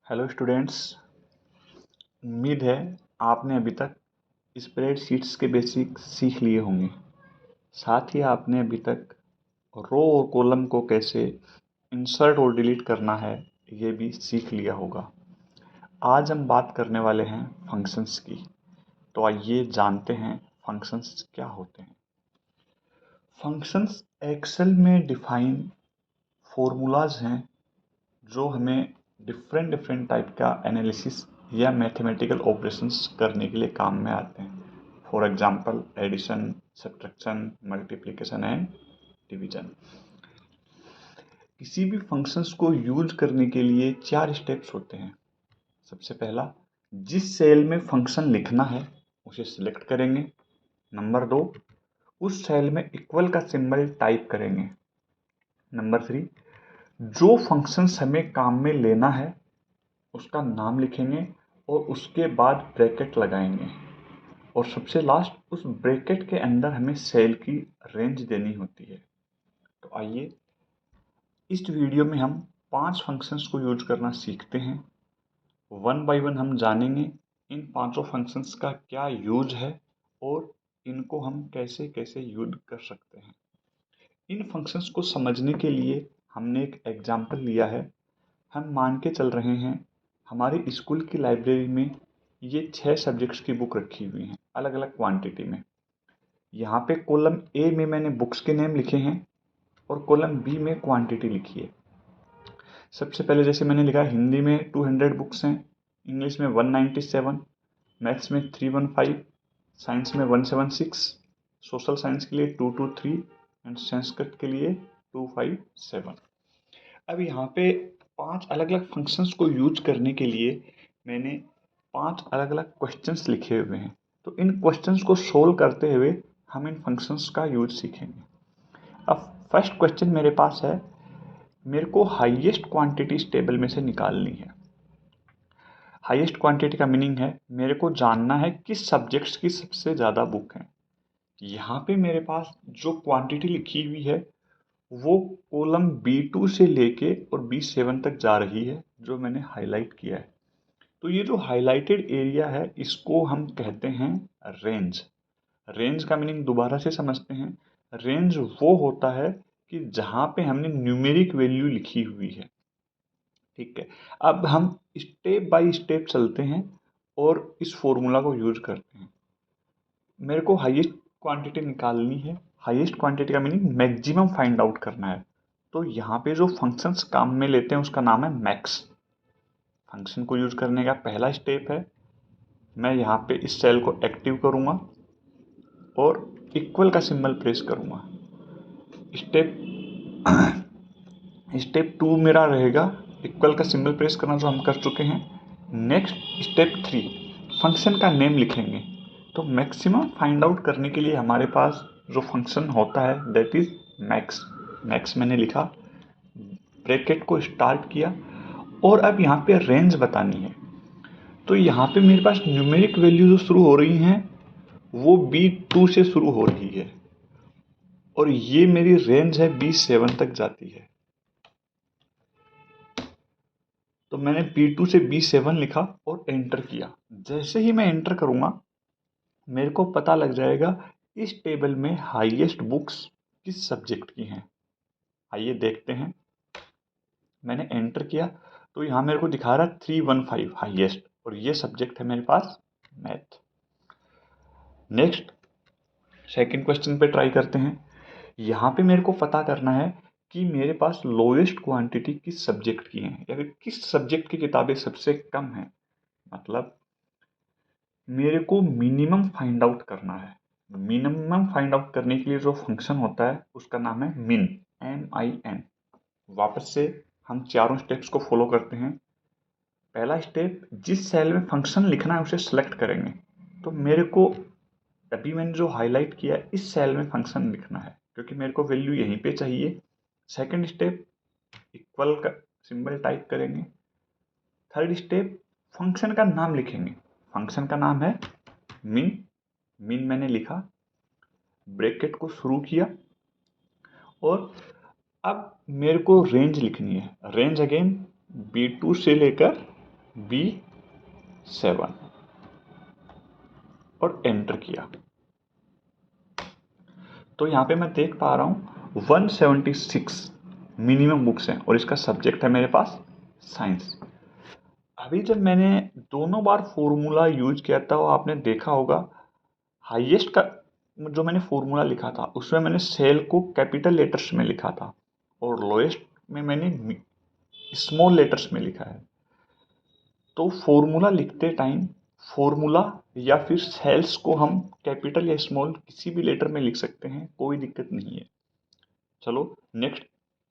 Hello students. उम्मीद है आपने अभी तक स्प्रेडशीट्स के बेसिक सीख लिए होंगे। साथ ही आपने अभी तक रो और कॉलम को कैसे इंसर्ट और डिलीट करना है ये भी सीख लिया होगा। आज हम बात करने वाले हैं फंक्शंस की। तो आइए जानते हैं फंक्शंस क्या होते हैं। फंक्शंस एक्सेल में डिफाइन फॉर्मूलाज हैं जो हमें डिफरेंट डिफरेंट टाइप का एनालिसिस या मैथमेटिकल ऑपरेशंस करने के लिए काम में आते हैं। For example addition, subtraction, multiplication and division. किसी भी फंक्शंस को यूज करने के लिए 4 स्टेप्स होते हैं। सबसे पहला, जिस सेल में फंक्शन लिखना है उसे सिलेक्ट करेंगे। नंबर 2, उस सेल में इक्वल का सिंबल टाइप करेंगे। नंबर 3, जो फंक्शंस हमें काम में लेना है उसका नाम लिखेंगे और उसके बाद ब्रैकेट लगाएंगे। और सबसे लास्ट, उस ब्रैकेट के अंदर हमें सेल की रेंज देनी होती है। तो आइए इस वीडियो में हम 5 फंक्शंस को यूज करना सीखते हैं। वन बाय वन हम जानेंगे इन पांचों फंक्शंस का क्या यूज है और इनको हम कैसे कैसे यूज कर सकते हैं। इन फंक्शंस को समझने के लिए हमने एक एग्जाम्पल लिया है। हम मान के चल रहे हैं हमारी स्कूल की लाइब्रेरी में ये 6 सब्जेक्ट्स की बुक रखी हुई हैं अलग अलग क्वांटिटी में। यहाँ पे कॉलम ए में मैंने बुक्स के नेम लिखे हैं और कॉलम बी में क्वांटिटी लिखी है। सबसे पहले जैसे मैंने लिखा है, हिंदी में 200 बुक्स हैं, इंग्लिश में 197, मैथ्स में 315, साइंस में 176, सोशल साइंस के लिए 223 एंड संस्कृत के लिए 257। अब यहाँ पे 5 अलग अलग फंक्शंस को यूज करने के लिए मैंने 5 अलग अलग क्वेश्चंस लिखे हुए हैं। तो इन क्वेश्चंस को सोल्व करते हुए हम इन फंक्शंस का यूज सीखेंगे। अब फर्स्ट क्वेश्चन मेरे पास है, मेरे को हाईएस्ट क्वांटिटी इस टेबल में से निकालनी है। हाईएस्ट क्वांटिटी का मीनिंग है मेरे को जानना है किस सब्जेक्ट्स की सबसे ज़्यादा बुक है। यहाँ पे मेरे पास जो क्वांटिटी लिखी हुई है वो कॉलम B2 से लेके और B7 तक जा रही है, जो मैंने हाईलाइट किया है। तो ये जो हाईलाइटेड एरिया है इसको हम कहते हैं रेंज। रेंज का मीनिंग दोबारा से समझते हैं। रेंज वो होता है कि जहाँ पे हमने न्यूमेरिक वैल्यू लिखी हुई है। ठीक है, अब हम स्टेप बाय स्टेप चलते हैं और इस फॉर्मूला को यूज करते हैं। मेरे को हाईएस्ट क्वांटिटी निकालनी है। हाईएस्ट क्वांटिटी का मीनिंग मैक्सिमम फाइंड आउट करना है। तो यहाँ पे जो फंक्शंस काम में लेते हैं उसका नाम है मैक्स। फंक्शन को यूज करने का पहला स्टेप है, मैं यहाँ पे इस सेल को एक्टिव करूँगा और इक्वल का सिंबल प्रेस करूँगा। स्टेप स्टेप 2 मेरा रहेगा इक्वल का सिंबल प्रेस करना, जो हम कर चुके हैं। नेक्स्ट स्टेप 3, फंक्शन का नेम लिखेंगे। तो मैक्सिमम फाइंड आउट करने के लिए हमारे पास जो फंक्शन होता है दैट इज मैक्स। मैक्स मैंने लिखा, ब्रैकेट को स्टार्ट किया और अब यहाँ पे रेंज बतानी है। तो यहाँ पे मेरे पास न्यूमेरिक वैल्यू जो शुरू हो रही हैं वो B2 से शुरू हो रही है और ये मेरी रेंज है B7 तक जाती है। तो मैंने B2 से B7 लिखा और एंटर किया। जैसे ही मैं एंटर करूंगा मेरे को पता लग जाएगा इस टेबल में हाईएस्ट बुक्स किस सब्जेक्ट की हैं। आइए देखते हैं। मैंने एंटर किया तो यहाँ मेरे को दिखा रहा है 315 हाईएस्ट, और ये सब्जेक्ट है मेरे पास मैथ। नेक्स्ट सेकंड क्वेश्चन पे ट्राई करते हैं। यहाँ पे मेरे को पता करना है कि मेरे पास लोएस्ट क्वांटिटी किस सब्जेक्ट की है या फिर किस सब्जेक्ट की किताबें सबसे कम हैं। मतलब मेरे को मिनिमम फाइंड आउट करना है। मिनिमम फाइंड आउट करने के लिए जो फंक्शन होता है उसका नाम है मिन, MIN। वापस से हम चारों स्टेप्स को फॉलो करते हैं। पहला स्टेप, जिस सेल में फंक्शन लिखना है उसे सेलेक्ट करेंगे। तो मेरे को अभी मैंने जो हाईलाइट किया है इस सेल में फंक्शन लिखना है क्योंकि मेरे को वैल्यू यहीं पे चाहिए। सेकंड स्टेप, इक्वल का सिंबल टाइप करेंगे। थर्ड स्टेप, फंक्शन का नाम लिखेंगे। फंक्शन का नाम है मिन। मिन मैंने लिखा, ब्रैकेट को शुरू किया और अब मेरे को रेंज लिखनी है। रेंज अगेन B2 से लेकर B7 और एंटर किया। तो यहाँ पे मैं देख पा रहा हूँ 176 मिनिमम बुक्स हैं और इसका सब्जेक्ट है मेरे पास साइंस। अभी जब मैंने दोनों बार फॉर्मूला यूज किया था, वो आपने देखा होगा, हाईएस्ट का जो मैंने फॉर्मूला लिखा था उसमें मैंने सेल को कैपिटल लेटर्स में लिखा था और लोएस्ट में मैंने स्मॉल लेटर्स में लिखा है। तो फॉर्मूला लिखते टाइम फॉर्मूला या फिर सेल्स को हम कैपिटल या स्मॉल किसी भी लेटर में लिख सकते हैं, कोई दिक्कत नहीं है। चलो नेक्स्ट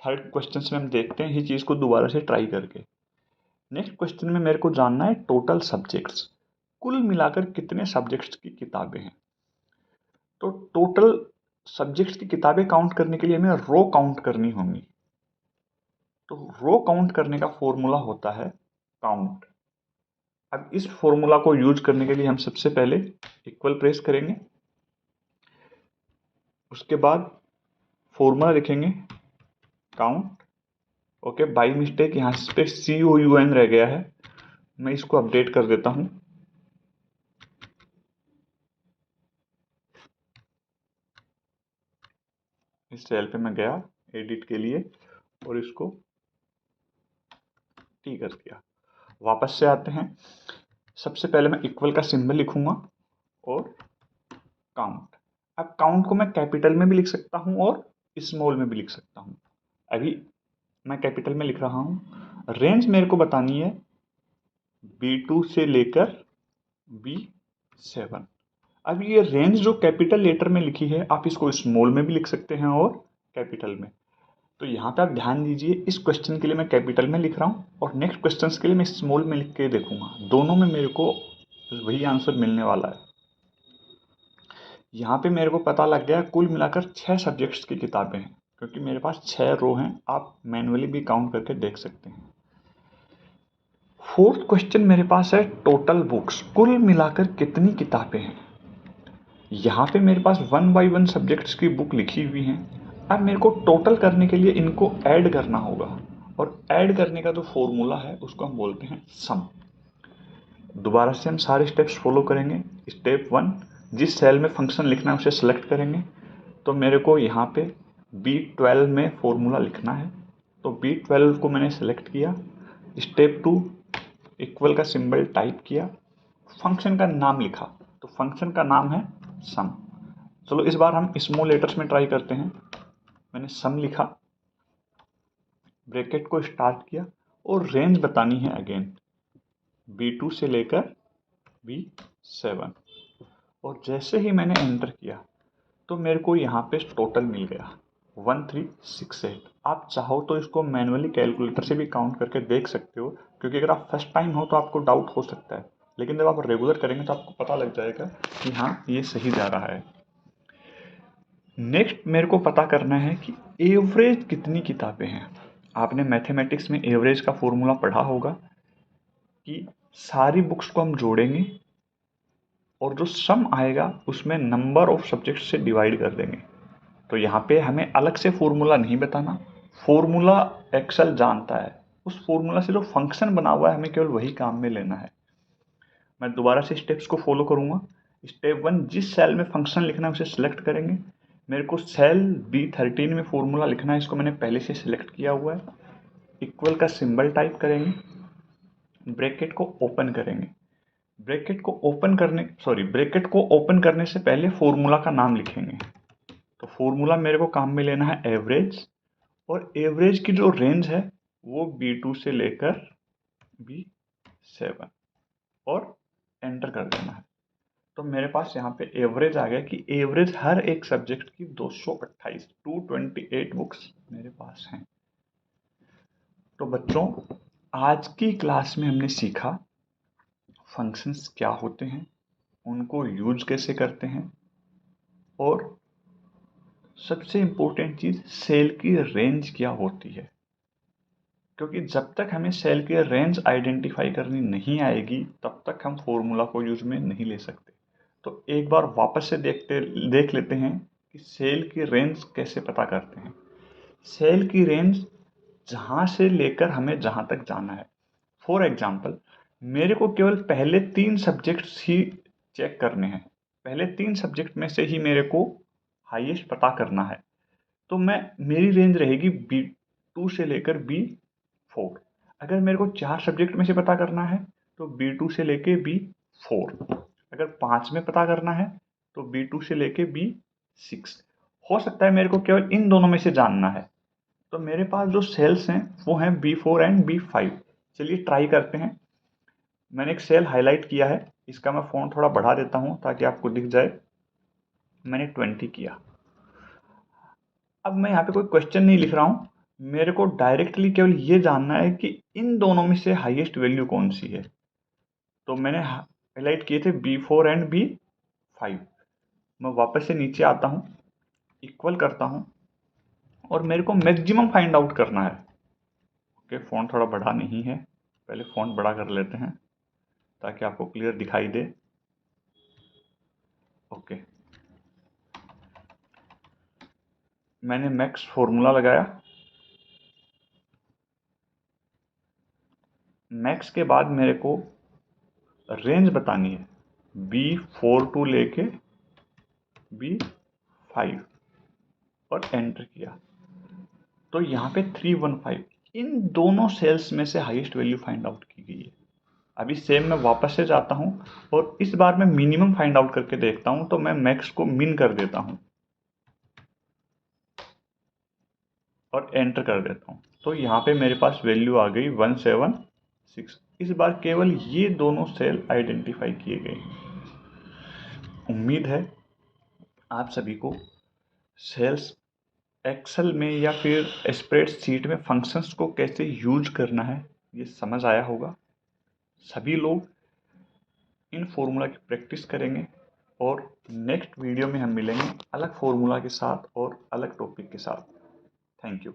थर्ड क्वेश्चन में हम देखते हैं इस चीज़ को दोबारा से ट्राई करके। नेक्स्ट क्वेश्चन में मेरे को जानना है टोटल सब्जेक्ट्स, कुल मिलाकर कितने सब्जेक्ट्स की किताबें हैं। तो टोटल सब्जेक्ट्स की किताबें काउंट करने के लिए हमें रो काउंट करनी होंगी। तो रो काउंट करने का फॉर्मूला होता है काउंट। अब इस फॉर्मूला को यूज करने के लिए हम सबसे पहले इक्वल प्रेस करेंगे, उसके बाद फॉर्मूला लिखेंगे काउंट। ओके, बाई मिस्टेक यहाँ पे COUN रह गया है, मैं इसको अपडेट कर देता हूँ। इस सेल पे मैं गया एडिट के लिए और इसको टी कर दिया। वापस से आते हैं, सबसे पहले मैं इक्वल का सिंबल लिखूंगा और काउंट। अब काउंट को मैं कैपिटल में भी लिख सकता हूं और स्मॉल में भी लिख सकता हूं। अभी मैं कैपिटल में लिख रहा हूं। रेंज मेरे को बतानी है B2 से लेकर B7। अब ये रेंज जो कैपिटल लेटर में लिखी है, आप इसको स्मॉल में भी लिख सकते हैं और कैपिटल में। तो यहाँ पे आप ध्यान दीजिए, इस क्वेश्चन के लिए मैं कैपिटल में लिख रहा हूँ और नेक्स्ट क्वेश्चन के लिए मैं स्मॉल में लिख के देखूंगा, दोनों में मेरे को वही आंसर मिलने वाला है। यहाँ पे मेरे को पता लग गया कुल मिलाकर 6 सब्जेक्ट्स की किताबें हैं, क्योंकि मेरे पास 6 रो हैं, आप मैनुअली भी काउंट करके देख सकते हैं। फोर्थ क्वेश्चन मेरे पास है टोटल बुक्स, कुल मिलाकर कितनी किताबें हैं। यहाँ पे मेरे पास 1 बाई 1 सब्जेक्ट्स की बुक लिखी हुई हैं। अब मेरे को टोटल करने के लिए इनको ऐड करना होगा और ऐड करने का जो फॉर्मूला है उसको हम बोलते हैं सम। दोबारा से हम सारे स्टेप्स फॉलो करेंगे। स्टेप 1, जिस सेल में फंक्शन लिखना है उसे सेलेक्ट करेंगे। तो मेरे को यहाँ पे B12 में फॉर्मूला लिखना है, तो B12 को मैंने सेलेक्ट किया। स्टेप 2, इक्वल का सिंबल टाइप किया, फंक्शन का नाम लिखा, तो फंक्शन का नाम है सम। चलो इस बार हम स्मॉल लेटर्स में ट्राई करते हैं। मैंने सम लिखा, ब्रैकेट को स्टार्ट किया और रेंज बतानी है अगेन B2 से लेकर B7। और जैसे ही मैंने एंटर किया तो मेरे को यहाँ पे टोटल मिल गया 1368। आप चाहो तो इसको मैनुअली कैलकुलेटर से भी काउंट करके देख सकते हो, क्योंकि अगर आप फर्स्ट टाइम हो तो आपको डाउट हो सकता है, लेकिन जब आप रेगुलर करेंगे तो आपको पता लग जाएगा कि हाँ ये सही जा रहा है। नेक्स्ट मेरे को पता करना है कि एवरेज कितनी किताबें हैं। आपने मैथमेटिक्स में एवरेज का फॉर्मूला पढ़ा होगा कि सारी बुक्स को हम जोड़ेंगे और जो सम आएगा उसमें नंबर ऑफ सब्जेक्ट से डिवाइड कर देंगे। तो यहाँ पे हमें अलग से फॉर्मूला नहीं बताना, फॉर्मूला एक्सेल जानता है, उस फॉर्मूला से जो फंक्शन बना हुआ है हमें केवल वही काम में लेना है। मैं दोबारा से स्टेप्स को फॉलो करूँगा। स्टेप 1, जिस सेल में फंक्शन लिखना है उसे सिलेक्ट करेंगे। मेरे को सेल B13 में फॉर्मूला लिखना है, इसको मैंने पहले से सिलेक्ट किया हुआ है। इक्वल का सिंबल टाइप करेंगे, ब्रैकेट को ओपन करेंगे। ब्रैकेट को ओपन करने से पहले फॉर्मूला का नाम लिखेंगे। तो फॉर्मूला मेरे को काम में लेना है एवरेज, और एवरेज की जो रेंज है वो B2 से लेकर B7 और एंटर कर देना है। तो मेरे पास यहाँ पे एवरेज आ गया कि एवरेज हर एक सब्जेक्ट की 228 बुक्स मेरे पास हैं। तो बच्चों, आज की क्लास में हमने सीखा फंक्शंस क्या होते हैं, उनको यूज कैसे करते हैं, और सबसे इम्पोर्टेंट चीज़ सेल की रेंज क्या होती है। क्योंकि जब तक हमें सेल की रेंज आइडेंटिफाई करनी नहीं आएगी तब तक हम फॉर्मूला को यूज में नहीं ले सकते। तो एक बार वापस से देख लेते हैं कि सेल की रेंज कैसे पता करते हैं। सेल की रेंज जहाँ से लेकर हमें जहाँ तक जाना है। फॉर एग्जाम्पल, मेरे को केवल पहले 3 सब्जेक्ट्स ही चेक करने हैं। पहले 3 सब्जेक्ट में से ही मेरे को हाईएस्ट पता करना है। तो मेरी रेंज रहेगी B2 से लेकर B4। अगर मेरे को 4 सब्जेक्ट में से पता करना है तो B2 से लेके B4। अगर 5 में पता करना है तो B2 से लेके B6। हो सकता है मेरे को केवल इन दोनों में से जानना है। तो मेरे पास जो सेल्स हैं वो हैं B4 एंड B5। चलिए ट्राई करते हैं। मैंने एक सेल हाईलाइट किया है, इसका मैं फ़ॉन्ट थोड़ा बढ़ा देता हूँ ताकि आपको दिख जाए। मैंने 20 किया। अब मैं यहाँ पे कोई क्वेश्चन नहीं लिख रहा हूँ, मेरे को डायरेक्टली केवल ये जानना है कि इन दोनों में से हाईएस्ट वैल्यू कौन सी है। तो मैंने हाईलाइट किए थे B4 एंड B5। मैं वापस से नीचे आता हूँ, इक्वल करता हूँ और मेरे को मैक्सिमम फाइंड आउट करना है। ओके, फ़ॉन्ट थोड़ा बड़ा नहीं है, पहले फ़ॉन्ट बड़ा कर लेते हैं ताकि आपको क्लियर दिखाई दे। ओके, मैंने मैक्स फॉर्मूला लगाया। मैक्स के बाद मेरे को रेंज बतानी है B4 टू लेके B5 और एंटर किया तो यहाँ पे 315 इन दोनों सेल्स में से हाईएस्ट वैल्यू फाइंड आउट की गई है। अभी सेम मैं वापस से जाता हूँ और इस बार मैं मिनिमम फाइंड आउट करके देखता हूँ। तो मैं मैक्स को मिन कर देता हूँ और एंटर कर देता हूँ। तो यहाँ पे मेरे पास वैल्यू आ गई 176। इस बार केवल ये दोनों सेल आइडेंटिफाई किए गए। उम्मीद है आप सभी को सेल्स एक्सेल में या फिर स्प्रेडशीट में फंक्शंस को कैसे यूज करना है ये समझ आया होगा। सभी लोग इन फॉर्मूला की प्रैक्टिस करेंगे और नेक्स्ट वीडियो में हम मिलेंगे अलग फॉर्मूला के साथ और अलग टॉपिक के साथ। Thank you.